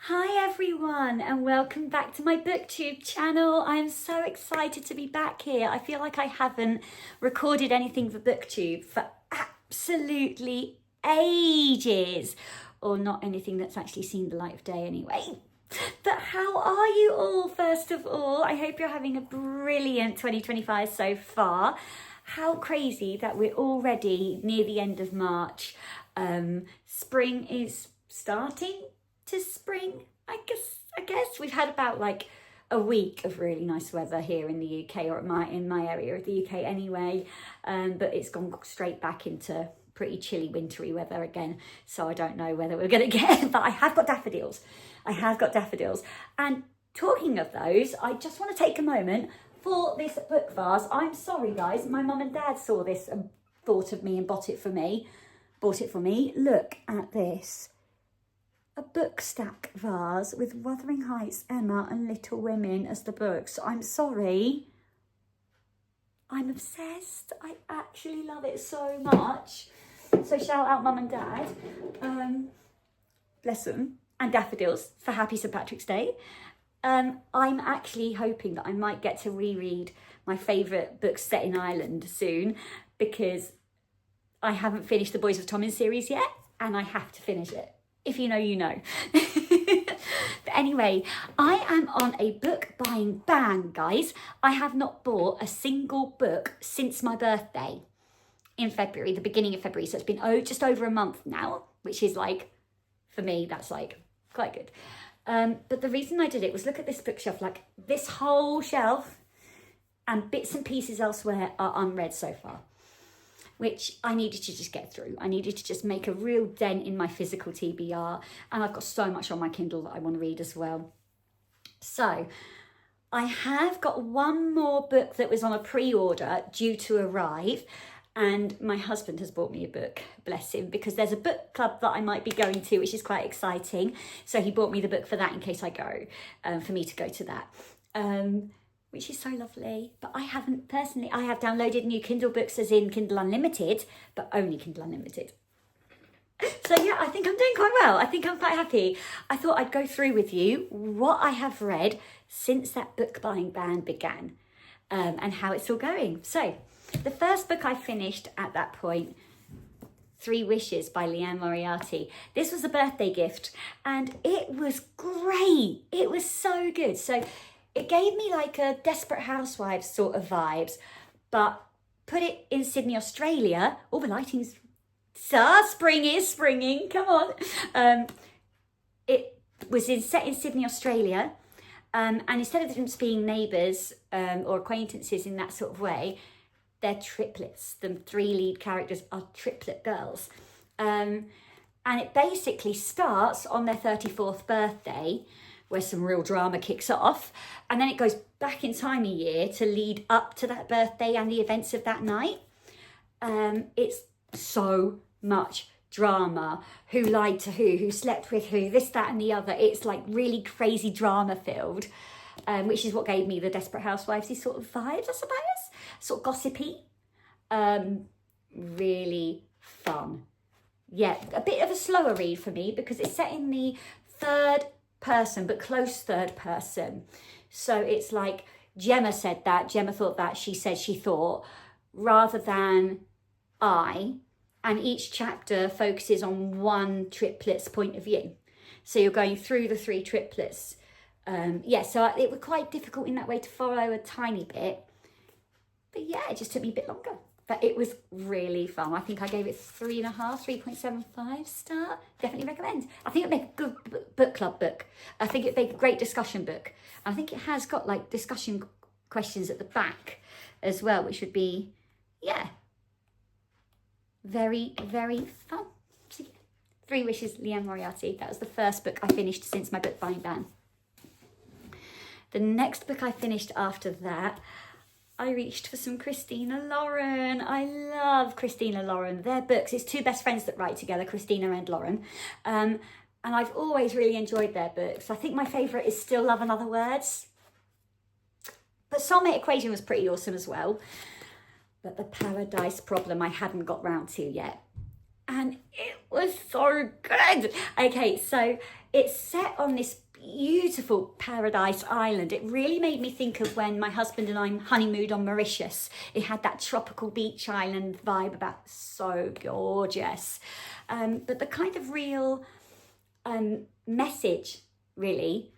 Hi everyone and welcome back to my booktube channel. I am so excited to be back here. I feel like I haven't recorded anything for booktube for absolutely ages, or not anything that's actually seen the light of day anyway. But how are you all, first of all? I hope you're having a brilliant 2025 so far. How crazy that we're already near the end of March. Spring is starting to spring, I guess. We've had about like a week of really nice weather here in the UK, or in my area of the UK anyway, but it's gone straight back into pretty chilly wintry weather again, so I don't know whether we're going to get but I have got daffodils. And talking of those, I just want to take a moment for this book vase. I'm sorry guys, my mum and dad saw this and thought of me and bought it for me. Look at this. A book stack vase with Wuthering Heights, Emma and Little Women as the books. I'm sorry. I'm obsessed. I actually love it so much. So shout out mum and dad. Bless them. And daffodils for happy St. Patrick's Day. I'm actually hoping that I might get to reread my favourite books set in Ireland soon, because I haven't finished the Boys of Tommen series yet and I have to finish it. If you know, you know. But anyway, I am on a book buying ban, guys. I have not bought a single book since my birthday in February, the beginning of February. So it's been just over a month now, which is like, for me, that's like quite good. But the reason I did it was look at this bookshelf, like this whole shelf and bits and pieces elsewhere are unread so far, which I needed to just get through. I needed to just make a real dent in my physical TBR. And I've got so much on my Kindle that I want to read as well. So I have got one more book that was on a pre-order due to arrive. And my husband has bought me a book, bless him, because there's a book club that I might be going to, which is quite exciting. So he bought me the book for that in case I go, for me to go to that. Which is so lovely. But I haven't personally, I have downloaded new Kindle books, as in Kindle Unlimited, but only Kindle Unlimited. So yeah, I think I'm doing quite well. I think I'm quite happy. I thought I'd go through with you what I have read since that book buying ban began, and how it's all going. So the first book I finished at that point, 3 Wishes by Leanne Moriarty. This was a birthday gift and it was great. It was so good. So it gave me like a Desperate Housewives sort of vibes, but put it in Sydney, Australia. All the lighting's... spring is springing, come on. It was set in Sydney, Australia. And instead of them being neighbours or acquaintances in that sort of way, they're triplets. The 3 lead characters are triplet girls. And it basically starts on their 34th birthday, where some real drama kicks off, and then it goes back in time a year to lead up to that birthday and the events of that night. It's so much drama. Who lied to who slept with who, this, that and the other. It's like really crazy drama filled, which is what gave me the Desperate Housewives-y sort of vibes, I suppose. Sort of gossipy. Really fun. Yeah, a bit of a slower read for me because it's set in the 3rd person, but close 3rd person. So it's like Gemma said that, Gemma thought that, she said she thought, rather than I, and each chapter focuses on one triplet's point of view. So you're going through the 3 triplets. So it was quite difficult in that way to follow a tiny bit. But yeah, it just took me a bit longer. But it was really fun. I think I gave it 3.5, 3.75 star. Definitely recommend. I think it'd make a good book club book. I think it'd make a great discussion book. I think it has got like discussion questions at the back as well, which would be, yeah, very, very fun. So, yeah. 3 Wishes, Leanne Moriarty. That was the first book I finished since my book buying ban. The next book I finished after that, I reached for some Christina Lauren. I love Christina Lauren. Their books, it's 2 best friends that write together, Christina and Lauren. And I've always really enjoyed their books. I think my favourite is still Love and Other Words. But Soulmate Equation was pretty awesome as well. But The Paradise Problem I hadn't got round to yet. And it was so good. Okay, so it's set on this beautiful paradise island. It really made me think of when my husband and I honeymooned on Mauritius. It had that tropical beach island vibe about, so gorgeous. But the kind of real message really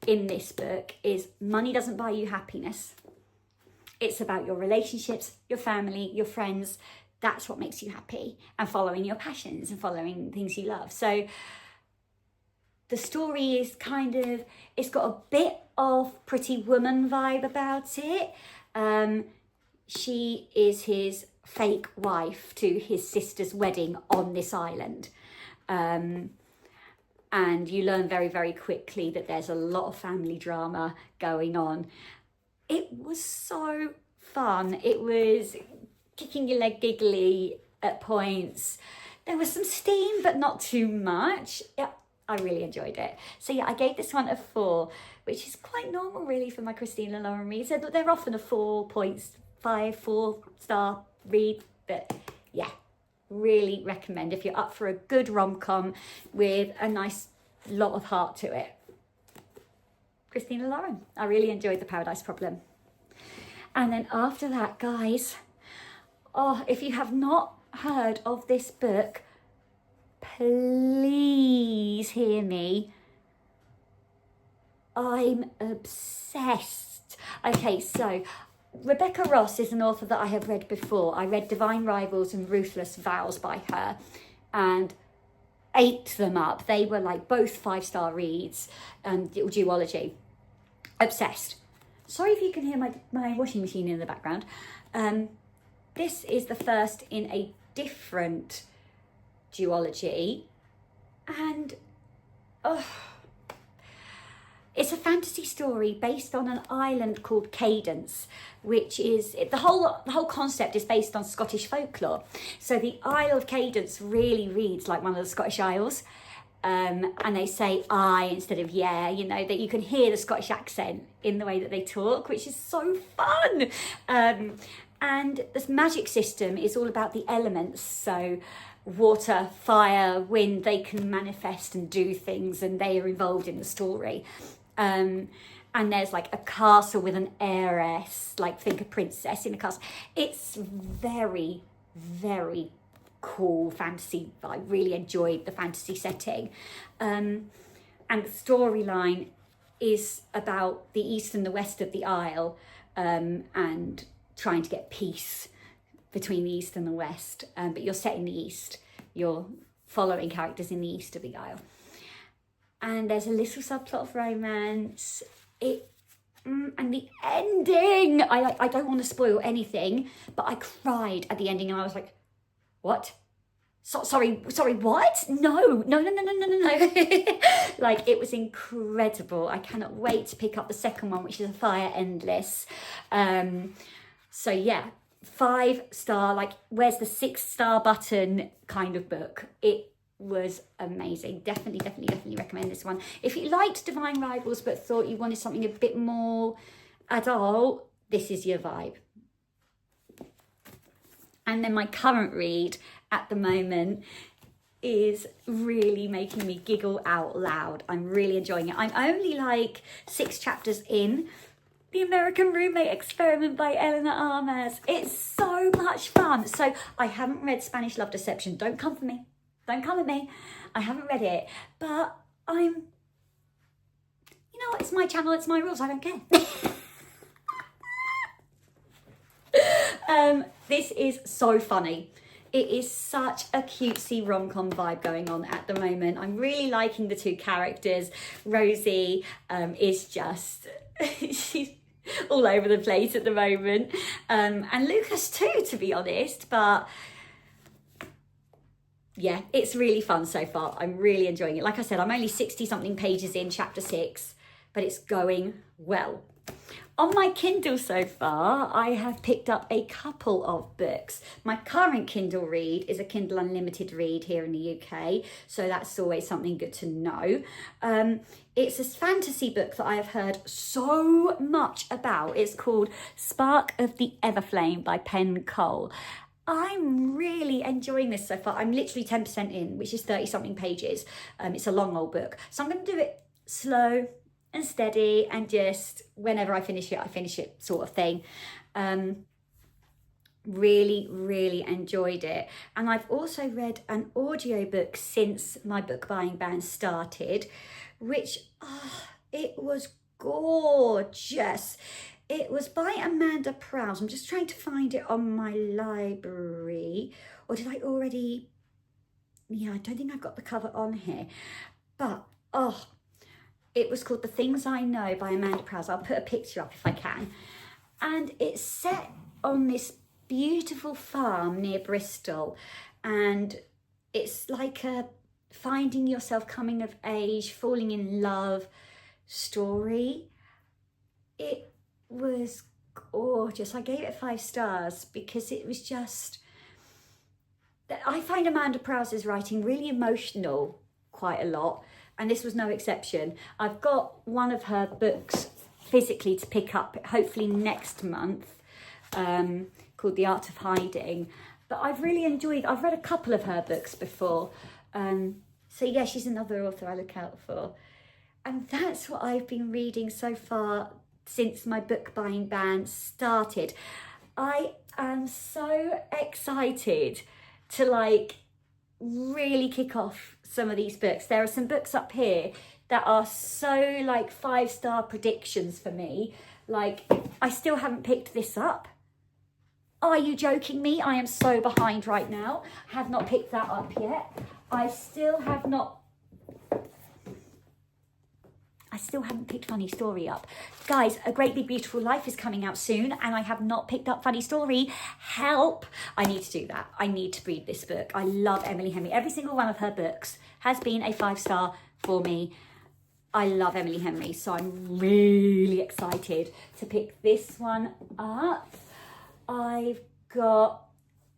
in this book is money doesn't buy you happiness. It's about your relationships, your family, your friends. That's what makes you happy, and following your passions and following things you love. So the story is kind of, it's got a bit of Pretty Woman vibe about it. She is his fake wife to his sister's wedding on this island. And you learn very, very quickly that there's a lot of family drama going on. It was so fun. It was kicking your leg giggly at points. There was some steam, but not too much. Yeah, I really enjoyed it. So yeah, I gave this one a 4, which is quite normal really for my Christina Lauren reads. They're often a 4.5-4-star read, but yeah, really recommend if you're up for a good rom-com with a nice lot of heart to it. Christina Lauren. I really enjoyed The Paradise Problem. And then after that, guys, if you have not heard of this book, please hear me. I'm obsessed. Okay, so Rebecca Ross is an author that I have read before. I read Divine Rivals and Ruthless Vows by her and ate them up. They were like both 5-star reads, duology. Obsessed. Sorry if you can hear my washing machine in the background. This is the first in a different duology, and it's a fantasy story based on an island called Cadence, which is the whole concept is based on Scottish folklore. So the Isle of Cadence really reads like one of the Scottish Isles, and they say I instead of yeah. You know that you can hear the Scottish accent in the way that they talk, which is so fun. And this magic system is all about the elements. So water, fire, wind, they can manifest and do things, and they are involved in the story. And there's like a castle with an heiress, like think a princess in a castle. It's very, very cool fantasy. I really enjoyed the fantasy setting. And the storyline is about the east and the west of the Isle, and trying to get peace between the east and the west. But you're set in the east. You're following characters in the east of the Isle. And there's a little subplot of romance. And the ending, I don't want to spoil anything, but I cried at the ending and I was like, what? Sorry, what? No. Like, it was incredible. I cannot wait to pick up the second one, which is A Fire Endless. So yeah, 5-star, like where's the 6-star button kind of book. It was amazing. Definitely recommend this one. If you liked Divine Rivals but thought you wanted something a bit more adult, this is your vibe. And then my current read at the moment is really making me giggle out loud. I'm really enjoying it. I'm only like 6 chapters in. The American Roommate Experiment by Eleanor Armas. It's so much fun. So I haven't read Spanish Love Deception. Don't come for me. Don't come at me. I haven't read it. But you know what? It's my channel. It's my rules. I don't care. This is so funny. It is such a cutesy rom-com vibe going on at the moment. I'm really liking the 2 characters. Rosie is just... she's all over the place at the moment, and Lucas too, to be honest. But yeah, it's really fun so far. I'm really enjoying it. Like I said, I'm only 60 something pages in chapter 6, but it's going well. On my Kindle so far, I have picked up a couple of books. My current Kindle read is a Kindle Unlimited read here in the UK, so that's always something good to know. It's a fantasy book that I have heard so much about. It's called Spark of the Everflame by Penn Cole. I'm really enjoying this so far. I'm literally 10% in, which is 30 something pages. It's a long old book. So I'm going to do it slow and steady and just whenever I finish it sort of thing. Really, really enjoyed it. And I've also read an audiobook since my book buying ban started, which, it was gorgeous. It was by Amanda Prowse. I'm just trying to find it on my library. Or did I already? Yeah, I don't think I've got the cover on here. But, it was called The Things I Know by Amanda Prowse. I'll put a picture up if I can. And it's set on this beautiful farm near Bristol. And it's like a finding yourself, coming of age, falling in love story. It was gorgeous. I gave it 5 stars because it was just, I find Amanda Prowse's writing really emotional quite a lot, and this was no exception. I've got one of her books physically to pick up hopefully next month, called The Art of Hiding, but I've really enjoyed, I've read a couple of her books before, so yeah, she's another author I look out for. And that's what I've been reading so far since my book buying ban started. I am so excited to really kick off some of these books. There are some books up here that are so 5-star predictions for me. I still haven't picked this up. Are you joking me? I am so behind right now. Have not picked that up yet. I still haven't picked Funny Story up. Guys, A Great Big Beautiful Life is coming out soon and I have not picked up Funny Story. Help! I need to do that. I need to read this book. I love Emily Henry. Every single one of her books has been a 5-star for me. I love Emily Henry, so I'm really excited to pick this one up. I've got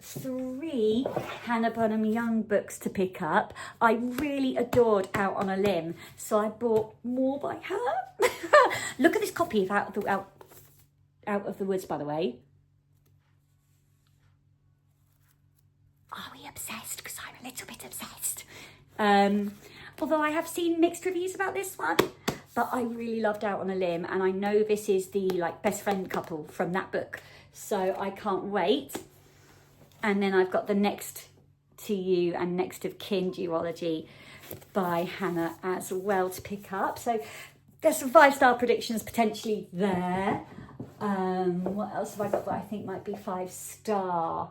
3 Hannah Bonham Young books to pick up. I really adored Out on a Limb, so I bought more by her. Look at this copy of Out of the Woods, by the way. Are we obsessed? Because I'm a little bit obsessed. Although I have seen mixed reviews about this one, but I really loved Out on a Limb, and I know this is the best friend couple from that book, so I can't wait. And then I've got the Next to You and Next of Kin duology by Hannah as well to pick up. So there's some 5-star predictions potentially there. What else have I got that I think might be 5-star?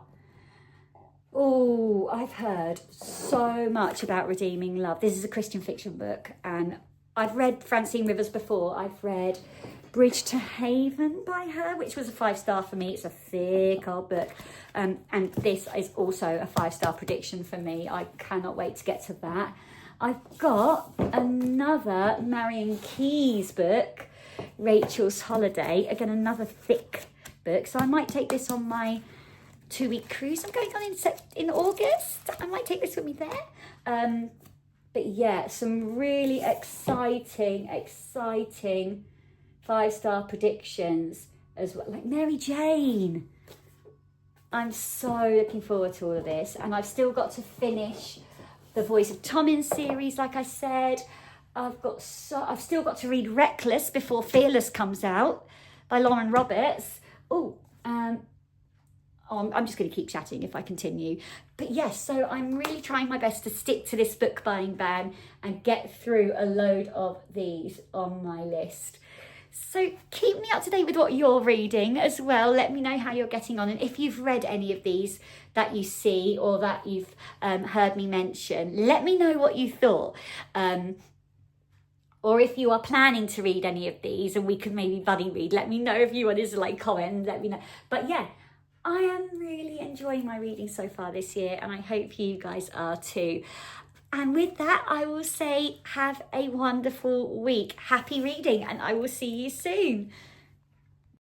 Oh, I've heard so much about Redeeming Love. This is a Christian fiction book, and I've read Francine Rivers before. I've read Bridge to Haven by her, which was a 5-star for me. It's a thick old book. And this is also a 5-star prediction for me. I cannot wait to get to that. I've got another Marion Keyes book, Rachel's Holiday. Again, another thick book. So I might take this on my 2-week cruise I'm going on in August. I might take this with me there. But yeah, some really exciting 5-star predictions as well. Like Mary Jane. I'm so looking forward to all of this. And I've still got to finish the Voice of Tommen series, like I said. I've still got to read Reckless before Fearless comes out by Lauren Roberts. I'm just going to keep chatting if I continue. But yes, so I'm really trying my best to stick to this book buying ban and get through a load of these on my list. So keep me up to date with what you're reading as well. Let me know how you're getting on. And if you've read any of these that you see or that you've heard me mention, let me know what you thought. Or if you are planning to read any of these and we could maybe buddy read, let me know if you want to comment and let me know. But yeah, I am really enjoying my reading so far this year, and I hope you guys are too. And with that, I will say have a wonderful week. Happy reading, and I will see you soon.